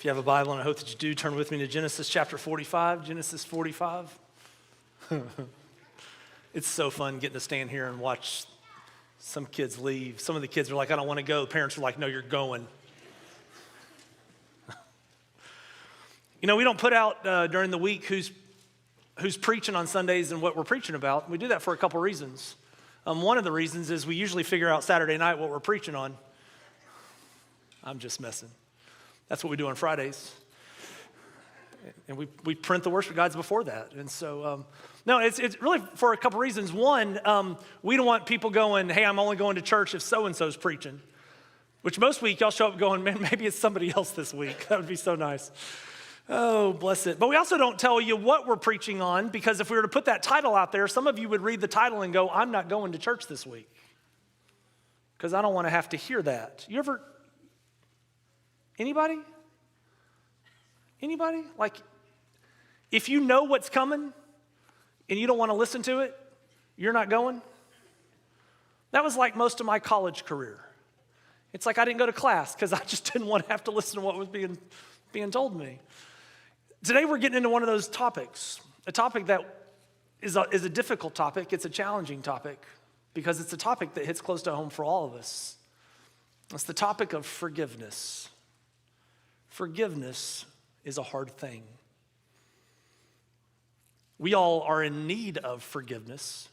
If you have a Bible, and I hope that you do, turn with me to Genesis chapter 45. Genesis 45. It's so fun getting to stand here and watch some kids leave. Some of the kids are like, I don't want to go. The parents are like, no, you're going. You know, we don't put out during the week who's preaching on Sundays and what we're preaching about. We do that for a couple reasons. One of the reasons is we usually figure out Saturday night what we're preaching on. I'm just messing. That's what we do on Fridays. And we print the worship guides before that. And so, no, it's really for a couple reasons. One, we don't want people going, hey, I'm only going to church if so-and-so's preaching. Which most week y'all show up going, man, maybe it's somebody else this week. That would be so nice. Oh, bless it. But we also don't tell you what we're preaching on, because if we were to put that title out there, some of you would read the title and go, I'm not going to church this week, because I don't want to have to hear that. You ever, anybody? Anybody? Like, if you know what's coming and you don't want to listen to it, you're not going? That was like most of my college career. It's like I didn't go to class because I just didn't want to have to listen to what was being told me. Today we're getting into one of those topics, a topic that is a difficult topic. It's a challenging topic because it's a topic that hits close to home for all of us. It's the topic of forgiveness. Forgiveness is a hard thing. We all are in need of forgiveness.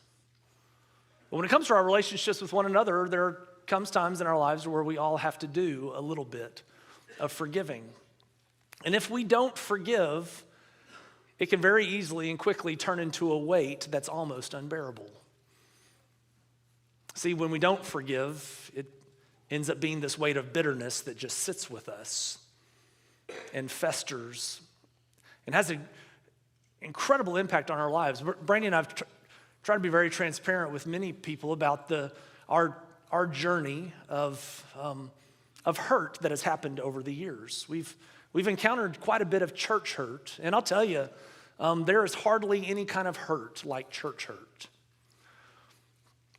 But when it comes to our relationships with one another, there comes times in our lives where we all have to do a little bit of forgiving. And if we don't forgive, it can very easily and quickly turn into a weight that's almost unbearable. See, when we don't forgive, it ends up being this weight of bitterness that just sits with us and festers and has an incredible impact on our lives. Brandy and I have tried to be very transparent with many people about our journey of hurt that has happened over the years. We've encountered quite a bit of church hurt, and I'll tell you, there is hardly any kind of hurt like church hurt.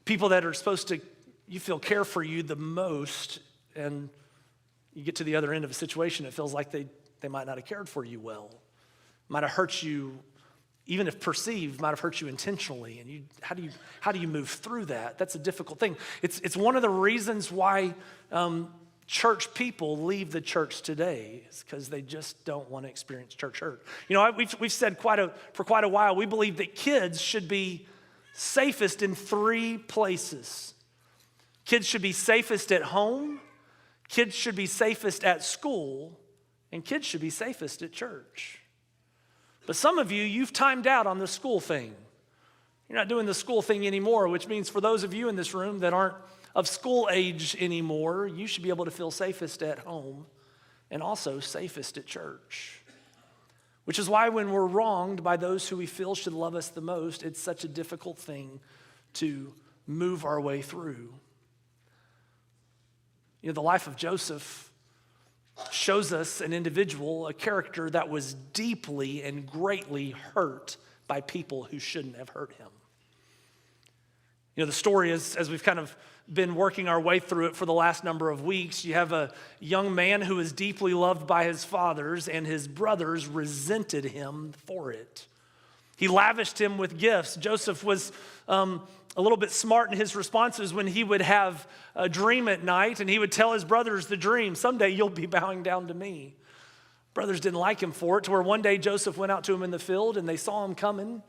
People that are supposed to, you feel, care for you the most, and you get to the other end of a situation, it feels like they might not have cared for you well. Might have hurt you, even if perceived, might have hurt you intentionally. And how do you move through that? That's a difficult thing. It's one of the reasons why church people leave the church today, is because they just don't want to experience church hurt. You know, we've said for quite a while, we believe that kids should be safest in 3 places. Kids should be safest at home, kids should be safest at school, and kids should be safest at church. But some of you, you've timed out on the school thing. You're not doing the school thing anymore, which means for those of you in this room that aren't of school age anymore, you should be able to feel safest at home and also safest at church. Which is why when we're wronged by those who we feel should love us the most, it's such a difficult thing to move our way through. You know, the life of Joseph shows us an individual, a character that was deeply and greatly hurt by people who shouldn't have hurt him. You know, the story is, as we've kind of been working our way through it for the last number of weeks, you have a young man who is deeply loved by his fathers, and his brothers resented him for it. He lavished him with gifts. Joseph was a little bit smart in his responses when he would have a dream at night, and he would tell his brothers the dream, someday you'll be bowing down to me. Brothers didn't like him for it, to where one day Joseph went out to him in the field, and they saw him coming,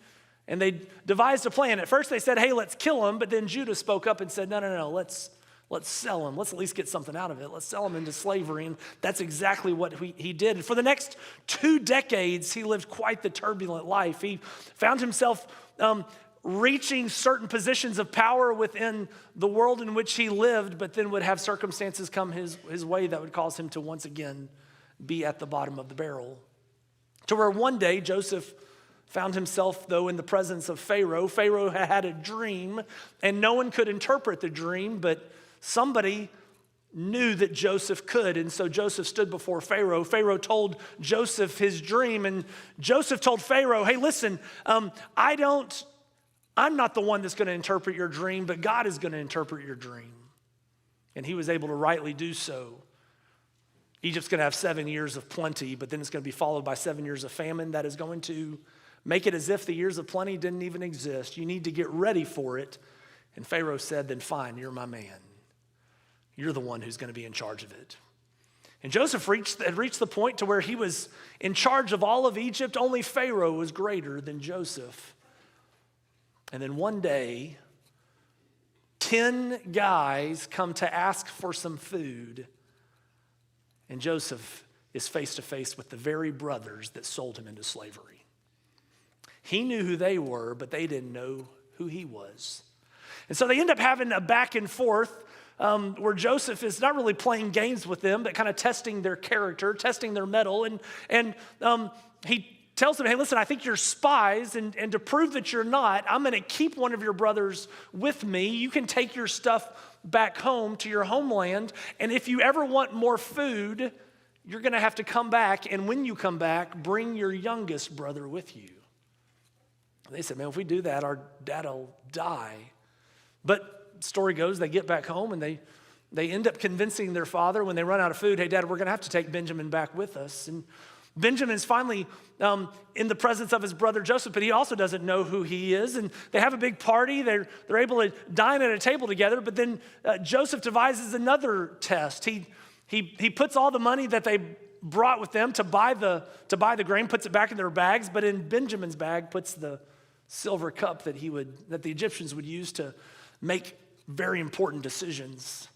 and they devised a plan. At first they said, hey, let's kill him, but then Judah spoke up and said, no, let's sell him. Let's at least get something out of it. Let's sell him into slavery, and that's exactly what he did. And for the next 2 decades, he lived quite the turbulent life. He found himself reaching certain positions of power within the world in which he lived, but then would have circumstances come his way that would cause him to once again be at the bottom of the barrel. To where one day Joseph found himself, though, in the presence of Pharaoh. Pharaoh had a dream, and no one could interpret the dream, but somebody knew that Joseph could, and so Joseph stood before Pharaoh. Pharaoh told Joseph his dream, and Joseph told Pharaoh, hey, listen, I'm not the one that's going to interpret your dream, but God is going to interpret your dream. And he was able to rightly do so. Egypt's going to have 7 years of plenty, but then it's going to be followed by 7 years of famine that is going to make it as if the years of plenty didn't even exist. You need to get ready for it. And Pharaoh said, then fine, you're my man. You're the one who's going to be in charge of it. And Joseph had reached the point to where he was in charge of all of Egypt. Only Pharaoh was greater than Joseph. And then one day, 10 guys come to ask for some food. And Joseph is face to face with the very brothers that sold him into slavery. He knew who they were, but they didn't know who he was. And so they end up having a back and forth where Joseph is not really playing games with them, but kind of testing their character, testing their mettle. And he tells them, hey, listen, I think you're spies, and to prove that you're not, I'm going to keep one of your brothers with me. You can take your stuff back home to your homeland, and if you ever want more food, you're going to have to come back, and when you come back, bring your youngest brother with you. And they said, man, if we do that, our dad will die. But story goes, they get back home, and they end up convincing their father when they run out of food, hey, Dad, we're going to have to take Benjamin back with us. And Benjamin's finally in the presence of his brother Joseph, but he also doesn't know who he is. And they have a big party. They're able to dine at a table together. But then Joseph devises another test. He puts all the money that they brought with them to buy the grain, puts it back in their bags. But in Benjamin's bag, puts the silver cup that the Egyptians would use to make very important decisions.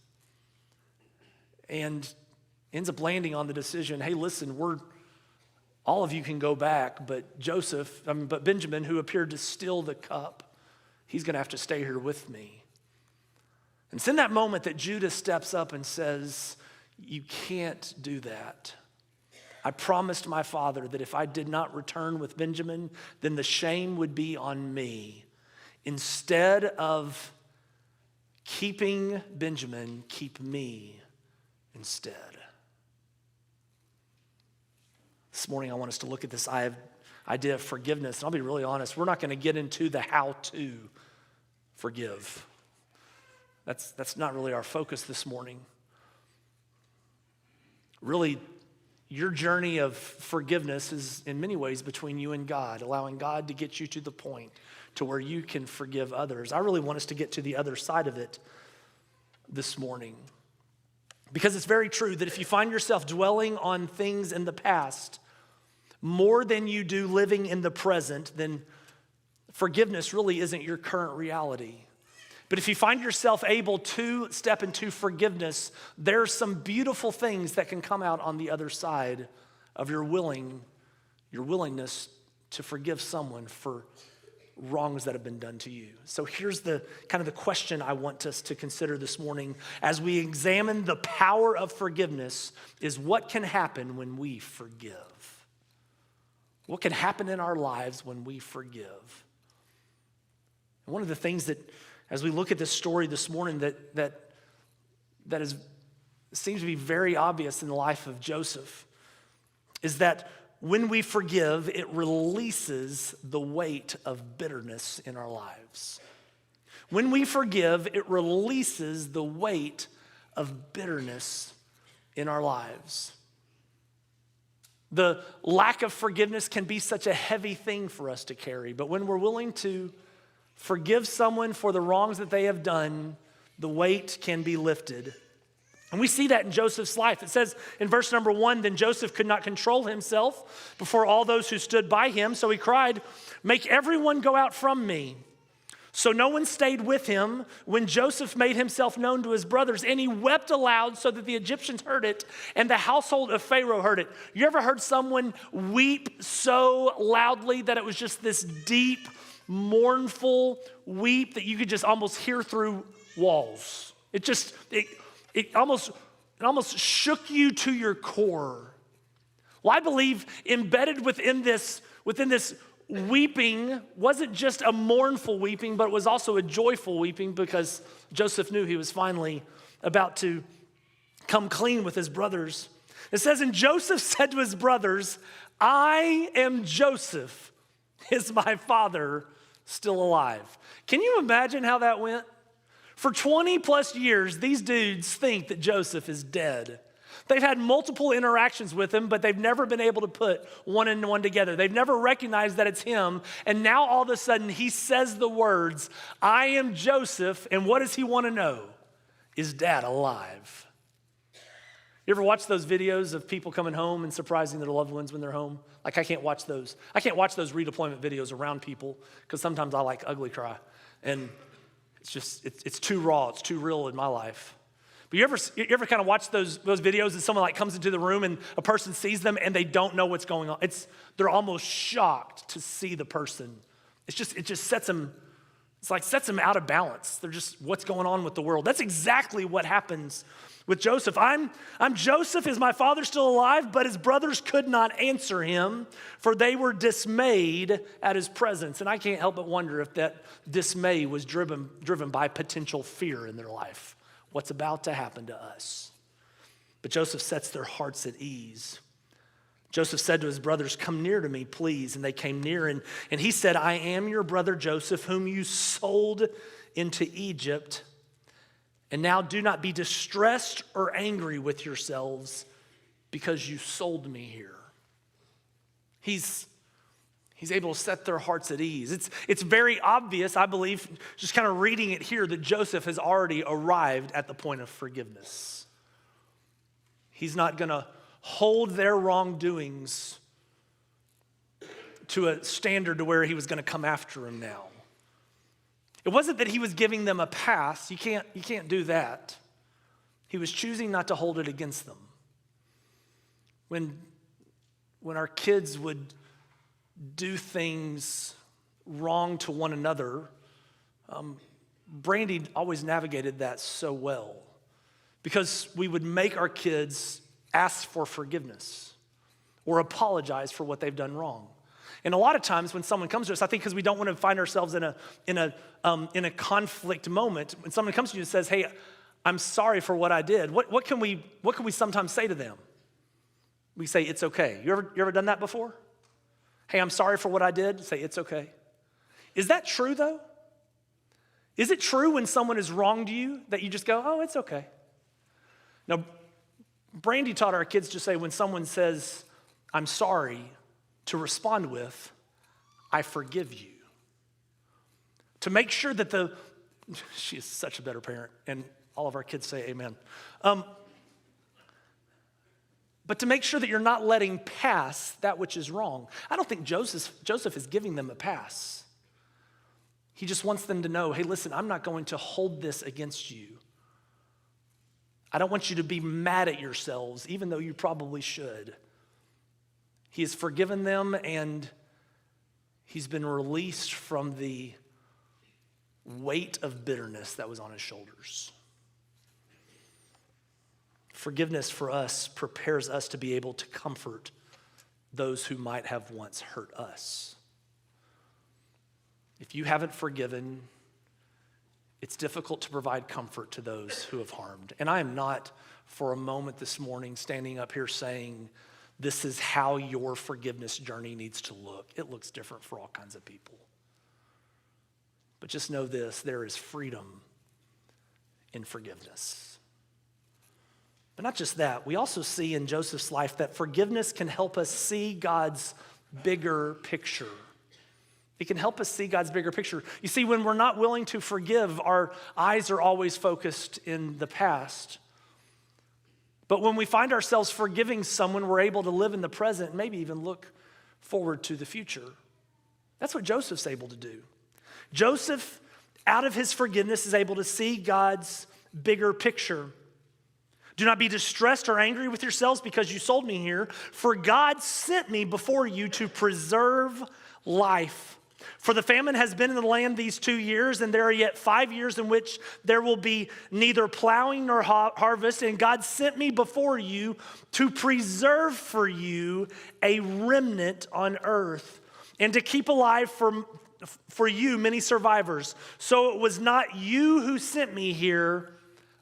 And ends up landing on the decision, hey, listen, all of you can go back, but Benjamin, who appeared to steal the cup, he's going to have to stay here with me. And it's in that moment that Judah steps up and says, you can't do that. I promised my father that if I did not return with Benjamin, then the shame would be on me. Instead of keeping Benjamin, keep me instead. This morning, I want us to look at this idea of forgiveness. And I'll be really honest, we're not going to get into the how to forgive. That's not really our focus this morning. Really, your journey of forgiveness is in many ways between you and God, allowing God to get you to the point to where you can forgive others. I really want us to get to the other side of it this morning. Because it's very true that if you find yourself dwelling on things in the past more than you do living in the present, then forgiveness really isn't your current reality. But if you find yourself able to step into forgiveness, there's some beautiful things that can come out on the other side of your willingness to forgive someone for wrongs that have been done to you. So here's the question I want us to consider this morning as we examine the power of forgiveness is what can happen when we forgive. What can happen in our lives when we forgive? And one of the things that, as we look at this story this morning, seems to be very obvious in the life of Joseph, is that when we forgive, it releases the weight of bitterness in our lives. When we forgive, it releases the weight of bitterness in our lives. The lack of forgiveness can be such a heavy thing for us to carry, but when we're willing to forgive someone for the wrongs that they have done, the weight can be lifted. And we see that in Joseph's life. It says in verse number 1, then Joseph could not control himself before all those who stood by him, so he cried, make everyone go out from me. So no one stayed with him when Joseph made himself known to his brothers, and he wept aloud so that the Egyptians heard it, and the household of Pharaoh heard it. You ever heard someone weep so loudly that it was just this deep, mournful weep that you could just almost hear through walls? It almost shook you to your core. Well, I believe embedded within this weeping wasn't just a mournful weeping, but it was also a joyful weeping because Joseph knew he was finally about to come clean with his brothers. It says, and Joseph said to his brothers, I am Joseph. Is my father still alive? Can you imagine how that went? For 20 plus years, these dudes think that Joseph is dead. They've had multiple interactions with him, but they've never been able to put one and one together. They've never recognized that it's him. And now all of a sudden he says the words, I am Joseph. And what does he want to know? Is dad alive? You ever watch those videos of people coming home and surprising their loved ones when they're home? Like I can't watch those. I can't watch those redeployment videos around people because sometimes I like ugly cry. And it's too raw. It's too real in my life. But you ever kind of watch those videos and someone like comes into the room and a person sees them and they don't know what's going on? They're almost shocked to see the person. It just sets them, sets them out of balance. They're just, what's going on with the world? That's exactly what happens with Joseph. I'm Joseph. Is my father still alive? But his brothers could not answer him, for they were dismayed at his presence. And I can't help but wonder if that dismay was driven by potential fear in their life. What's about to happen to us? But Joseph sets their hearts at ease. Joseph said to his brothers, come near to me, please. And they came near, and he said, I am your brother Joseph, whom you sold into Egypt. And now do not be distressed or angry with yourselves because you sold me here. He's able to set their hearts at ease. It's very obvious, I believe, just kind of reading it here, that Joseph has already arrived at the point of forgiveness. He's not going to hold their wrongdoings to a standard to where he was going to come after them now. It wasn't that he was giving them a pass. You can't do that. He was choosing not to hold it against them. When our kids would do things wrong to one another, Brandy always navigated that so well because we would make our kids ask for forgiveness or apologize for what they've done wrong. And a lot of times when someone comes to us, I think because we don't want to find ourselves in a conflict moment, when someone comes to you and says, hey, I'm sorry for what I did, what can we sometimes say to them? We say, it's okay. You ever done that before? Hey, I'm sorry for what I did. Say, it's okay. Is that true, though? Is it true when someone has wronged you that you just go, oh, it's okay? Now, Brandy taught our kids to say when someone says, I'm sorry, to respond with, I forgive you. To make sure that she is such a better parent, and all of our kids say amen. But to make sure that you're not letting pass that which is wrong. I don't think Joseph is giving them a pass. He just wants them to know, hey, listen, I'm not going to hold this against you. I don't want you to be mad at yourselves, even though you probably should. He has forgiven them, and he's been released from the weight of bitterness that was on his shoulders. Forgiveness for us prepares us to be able to comfort those who might have once hurt us. If you haven't forgiven, it's difficult to provide comfort to those who have harmed. And I am not for a moment this morning standing up here saying, this is how your forgiveness journey needs to look. It looks different for all kinds of people. But just know this, there is freedom in forgiveness. But not just that, we also see in Joseph's life that forgiveness can help us see God's bigger picture. It can help us see God's bigger picture. You see, when we're not willing to forgive, our eyes are always focused in the past. But when we find ourselves forgiving someone, we're able to live in the present and maybe even look forward to the future. That's what Joseph's able to do. Joseph, out of his forgiveness, is able to see God's bigger picture. Do not be distressed or angry with yourselves because you sold me here, for God sent me before you to preserve life. For the famine has been in the land these 2 years, and there are yet 5 years in which there will be neither plowing nor harvest. And God sent me before you to preserve for you a remnant on earth, and to keep alive for you many survivors. So it was not you who sent me here,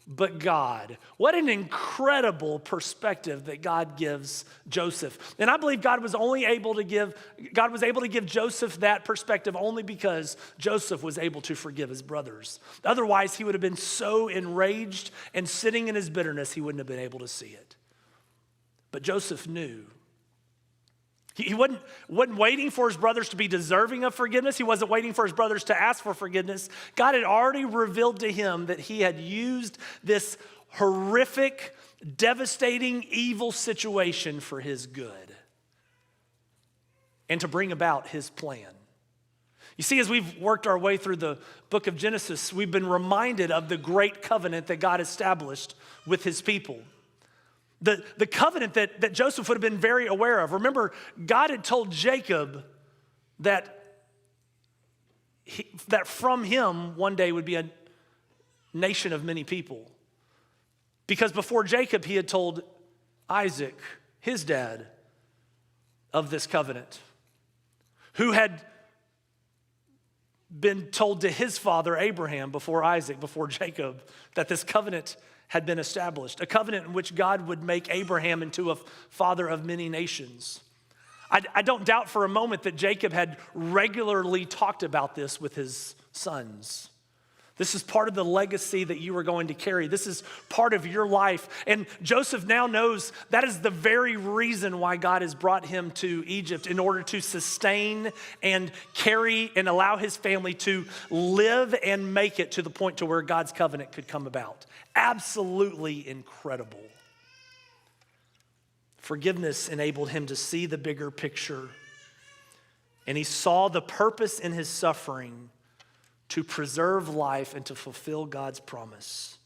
but God. What an incredible perspective that God gives Joseph. And I believe God was able to give Joseph that perspective only because Joseph was able to forgive his brothers. Otherwise, he would have been so enraged and sitting in his bitterness, he wouldn't have been able to see it. But Joseph knew. He wasn't waiting for his brothers to be deserving of forgiveness. He wasn't waiting for his brothers to ask for forgiveness. God had already revealed to him that he had used this horrific, devastating, evil situation for his good and to bring about his plan. You see, as we've worked our way through the book of Genesis, we've been reminded of the great covenant that God established with his people. The covenant that Joseph would have been very aware of. Remember, God had told Jacob that from him one day would be a nation of many people. Because before Jacob, he had told Isaac, his dad, of this covenant, who had been told to his father Abraham before Isaac, before Jacob, that this covenant had been established, a covenant in which God would make Abraham into a father of many nations. I don't doubt for a moment that Jacob had regularly talked about this with his sons. This is part of the legacy that you are going to carry. This is part of your life. And Joseph now knows that is the very reason why God has brought him to Egypt, in order to sustain and carry and allow his family to live and make it to the point to where God's covenant could come about. Absolutely incredible. Forgiveness enabled him to see the bigger picture, and he saw the purpose in his suffering to preserve life and to fulfill God's promise.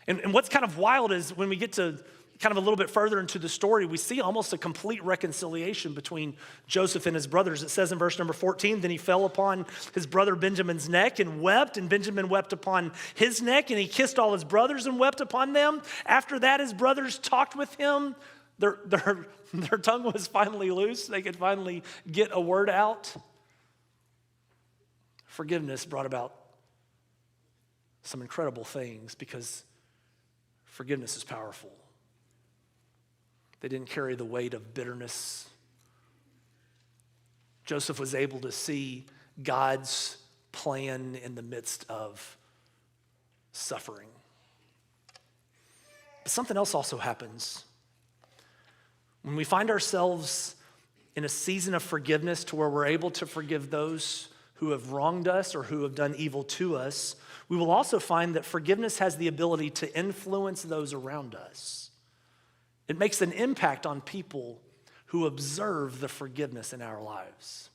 And what's kind of wild is when we get to kind of a little bit further into the story, we see almost a complete reconciliation between Joseph and his brothers. It says in verse number 14, then he fell upon his brother Benjamin's neck and wept, and Benjamin wept upon his neck, and he kissed all his brothers and wept upon them. After that, his brothers talked with him. Their tongue was finally loose. They could finally get a word out. Forgiveness brought about some incredible things because forgiveness is powerful. They didn't carry the weight of bitterness. Joseph was able to see God's plan in the midst of suffering. But something else also happens. When we find ourselves in a season of forgiveness to where we're able to forgive those who have wronged us or who have done evil to us, we will also find that forgiveness has the ability to influence those around us. It makes an impact on people who observe the forgiveness in our lives.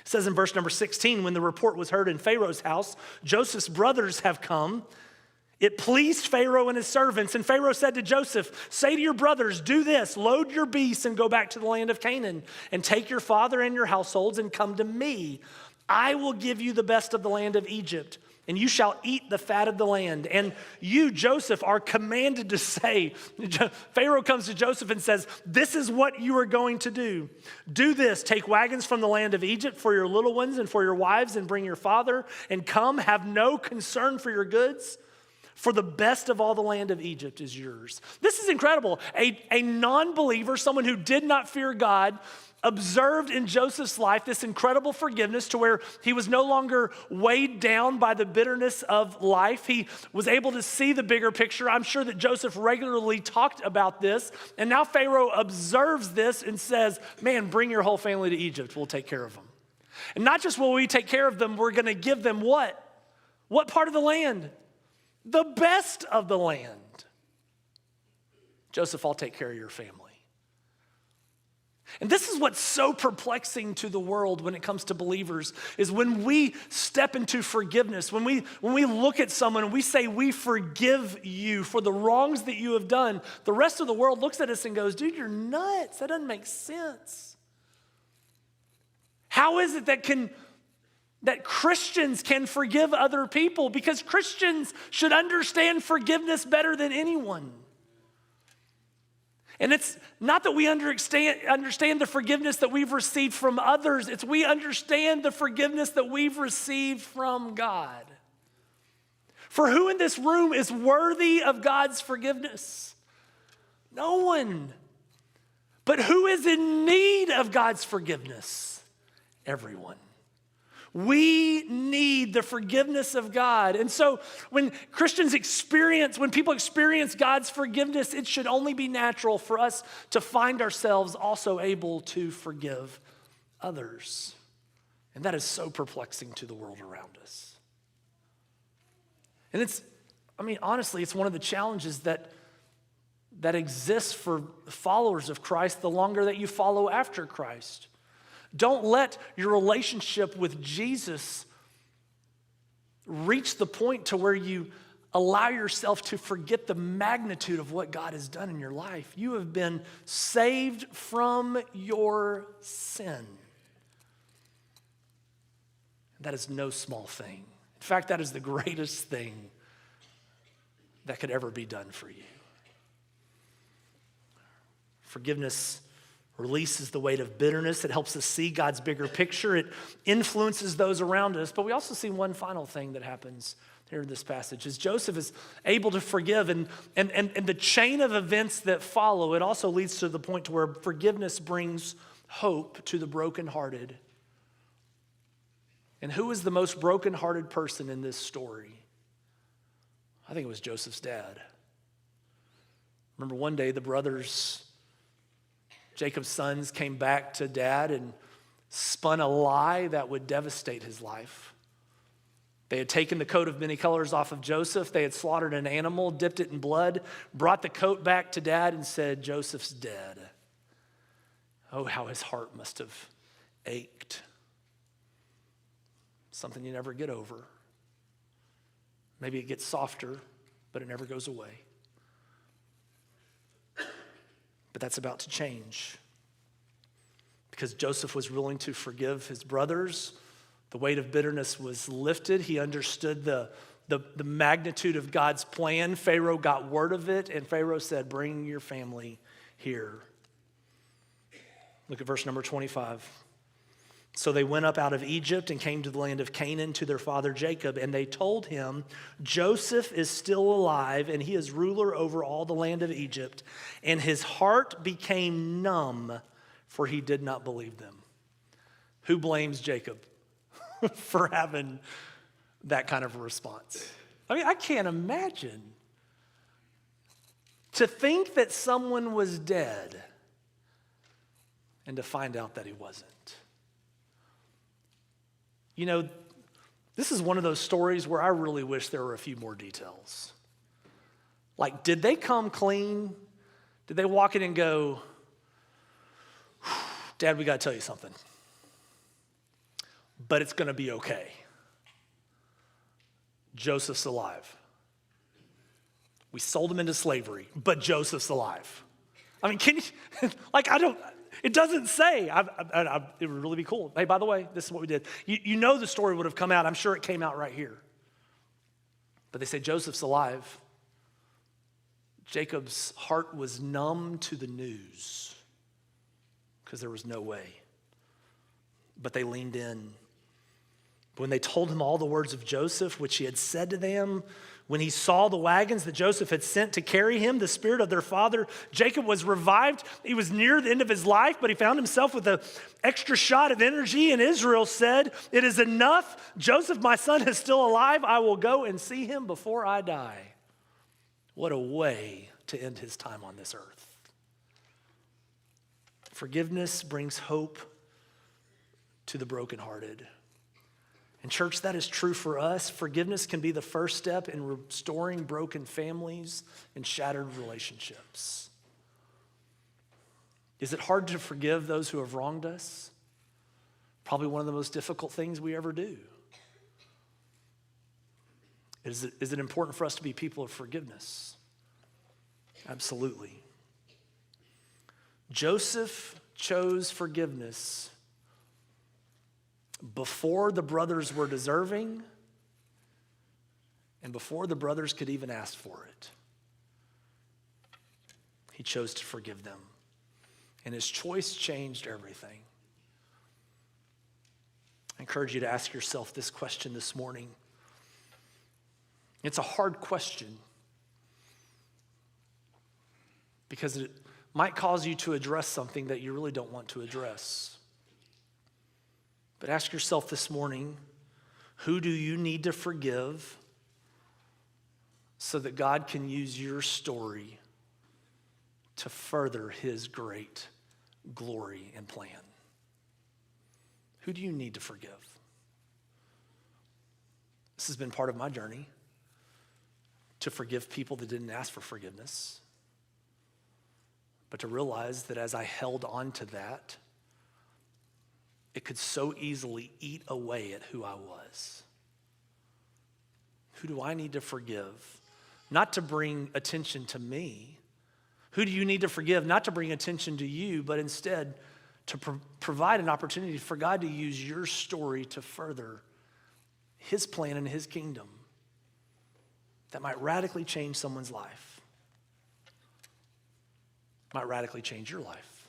It says in verse number 16, when the report was heard in Pharaoh's house, Joseph's brothers have come. It pleased Pharaoh and his servants, and Pharaoh said to Joseph, say to your brothers, do this, load your beasts and go back to the land of Canaan, and take your father and your households and come to me. I will give you the best of the land of Egypt, and you shall eat the fat of the land. And you, Joseph, are commanded to say, Pharaoh comes to Joseph and says, this is what you are going to do. Do this, take wagons from the land of Egypt for your little ones and for your wives, and bring your father, and come, have no concern for your goods, for the best of all the land of Egypt is yours. This is incredible. A non-believer, someone who did not fear God, observed in Joseph's life this incredible forgiveness to where he was no longer weighed down by the bitterness of life. He was able to see the bigger picture. I'm sure that Joseph regularly talked about this. And now Pharaoh observes this and says, man, bring your whole family to Egypt. We'll take care of them. And not just will we take care of them, we're going to give them what? What part of the land? The best of the land. Joseph, I'll take care of your family. And this is what's so perplexing to the world when it comes to believers, is when we step into forgiveness, when we look at someone and we say, we forgive you for the wrongs that you have done, the rest of the world looks at us and goes, dude, you're nuts. That doesn't make sense. How is it that Christians can forgive other people? Because Christians should understand forgiveness better than anyone. And it's not that we understand the forgiveness that we've received from others. It's we understand the forgiveness that we've received from God. For who in this room is worthy of God's forgiveness? No one. But who is in need of God's forgiveness? Everyone. We need the forgiveness of God. And so when people experience God's forgiveness, it should only be natural for us to find ourselves also able to forgive others. And that is so perplexing to the world around us. And honestly, it's one of the challenges that exists for followers of Christ the longer that you follow after Christ. Don't let your relationship with Jesus reach the point to where you allow yourself to forget the magnitude of what God has done in your life. You have been saved from your sin. That is no small thing. In fact, that is the greatest thing that could ever be done for you. Forgiveness releases the weight of bitterness. It helps us see God's bigger picture. It influences those around us. But we also see one final thing that happens here in this passage. As Joseph is able to forgive and the chain of events that follow, it also leads to the point to where forgiveness brings hope to the brokenhearted. And who is the most brokenhearted person in this story? I think it was Joseph's dad. Remember one day the brothers, Jacob's sons, came back to dad and spun a lie that would devastate his life. They had taken the coat of many colors off of Joseph. They had slaughtered an animal, dipped it in blood, brought the coat back to dad and said, "Joseph's dead." Oh, how his heart must have ached. Something you never get over. Maybe it gets softer, but it never goes away. But that's about to change. Because Joseph was willing to forgive his brothers, the weight of bitterness was lifted. He understood the magnitude of God's plan. Pharaoh got word of it, and Pharaoh said, "Bring your family here." Look at verse number 25. So they went up out of Egypt and came to the land of Canaan to their father Jacob, and they told him, "Joseph is still alive, and he is ruler over all the land of Egypt." And his heart became numb, for he did not believe them. Who blames Jacob for having that kind of a response? I can't imagine. To think that someone was dead and to find out that he wasn't. This is one of those stories where I really wish there were a few more details. Like, did they come clean? Did they walk in and go, "Dad, we got to tell you something, but it's going to be okay. Joseph's alive. We sold him into slavery, but Joseph's alive." Can you, it doesn't say. It would really be cool. Hey, by the way, this is what we did. The story would have come out. I'm sure it came out right here. But they say Joseph's alive. Jacob's heart was numb to the news because there was no way. But they leaned in. When they told him all the words of Joseph, which he had said to them, when he saw the wagons that Joseph had sent to carry him, the spirit of their father, Jacob was revived. He was near the end of his life, but he found himself with an extra shot of energy. And Israel said, "It is enough. Joseph, my son, is still alive. I will go and see him before I die." What a way to end his time on this earth. Forgiveness brings hope to the brokenhearted. And church, that is true for us. Forgiveness can be the first step in restoring broken families and shattered relationships. Is it hard to forgive those who have wronged us? Probably one of the most difficult things we ever do. Is it important for us to be people of forgiveness? Absolutely. Joseph chose forgiveness before the brothers were deserving and before the brothers could even ask for it. He chose to forgive them. And his choice changed everything. I encourage you to ask yourself this question this morning. It's a hard question because it might cause you to address something that you really don't want to address. But ask yourself this morning, who do you need to forgive so that God can use your story to further his great glory and plan? Who do you need to forgive? This has been part of my journey, to forgive people that didn't ask for forgiveness, but to realize that as I held on to that, it could so easily eat away at who I was. Who do I need to forgive? Not to bring attention to me. Who do you need to forgive? Not to bring attention to you, but instead to provide an opportunity for God to use your story to further his plan and his kingdom that might radically change someone's life, might radically change your life.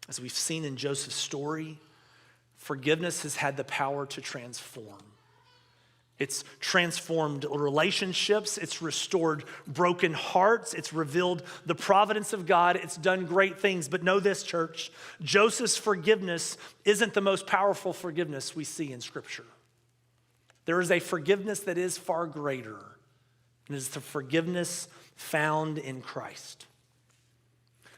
As we've seen in Joseph's story, forgiveness has had the power to transform. It's transformed relationships, it's restored broken hearts, it's revealed the providence of God, it's done great things. But know this, church, Joseph's forgiveness isn't the most powerful forgiveness we see in Scripture. There is a forgiveness that is far greater, and it is the forgiveness found in Christ.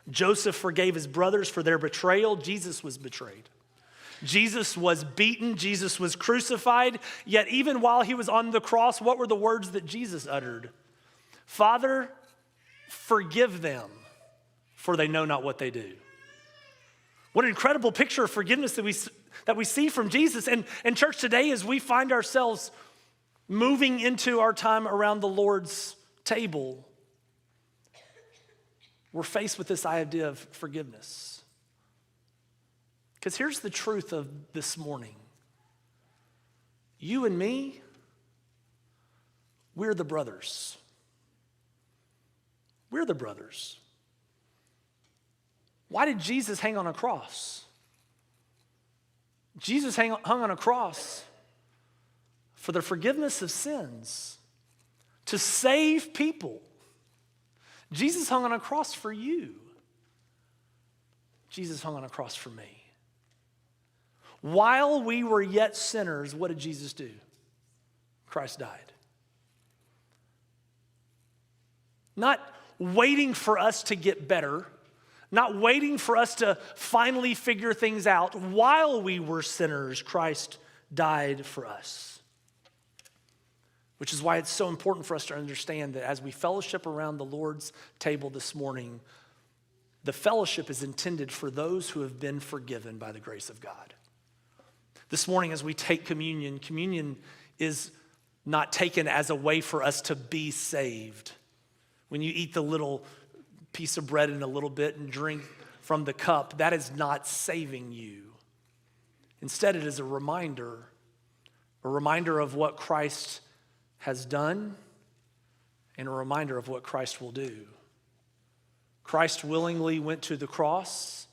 Joseph forgave his brothers for their betrayal. Jesus was betrayed. Jesus was beaten. Jesus was crucified. Yet even while he was on the cross, what were the words that Jesus uttered? Father, forgive them, for they know not what they do. What an incredible picture of forgiveness that we see from Jesus. And church, today, as we find ourselves moving into our time around the Lord's table, we're faced with this idea of forgiveness. Because here's the truth of this morning. You and me, we're the brothers. We're the brothers. Why did Jesus hang on a cross? Jesus hung on a cross for the forgiveness of sins, to save people. Jesus hung on a cross for you. Jesus hung on a cross for me. While we were yet sinners, what did Jesus do? Christ died. Not waiting for us to get better, not waiting for us to finally figure things out. While we were sinners, Christ died for us. Which is why it's so important for us to understand that as we fellowship around the Lord's table this morning, the fellowship is intended for those who have been forgiven by the grace of God. This morning as we take communion, communion is not taken as a way for us to be saved. When you eat the little piece of bread in a little bit and drink from the cup, that is not saving you. Instead, it is a reminder of what Christ has done and a reminder of what Christ will do. Christ willingly went to the cross.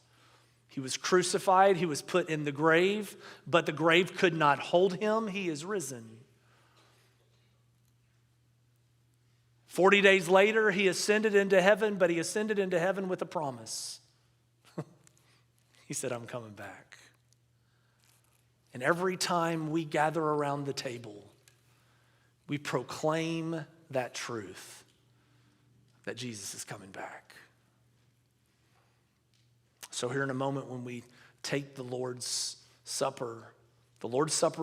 He was crucified, he was put in the grave, but the grave could not hold him. He is risen. 40 days later, he ascended into heaven, but he ascended into heaven with a promise. He said, I'm coming back. And every time we gather around the table, we proclaim that truth, that Jesus is coming back. So here in a moment when we take the Lord's Supper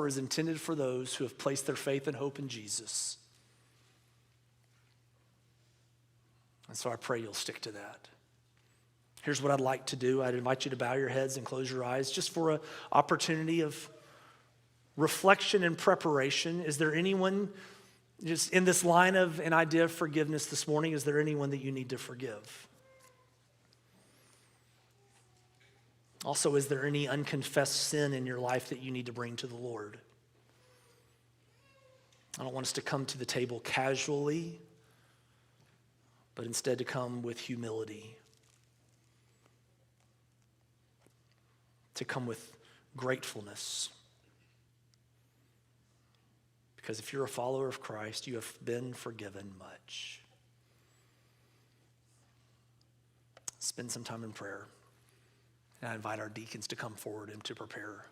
is intended for those who have placed their faith and hope in Jesus. And so I pray you'll stick to that. Here's what I'd like to do. I'd invite you to bow your heads and close your eyes just for an opportunity of reflection and preparation. Is there anyone just in this line of an idea of forgiveness this morning? Is there anyone that you need to forgive? Also, is there any unconfessed sin in your life that you need to bring to the Lord? I don't want us to come to the table casually, but instead to come with humility, to come with gratefulness. Because if you're a follower of Christ, you have been forgiven much. Spend some time in prayer. And I invite our deacons to come forward and to prepare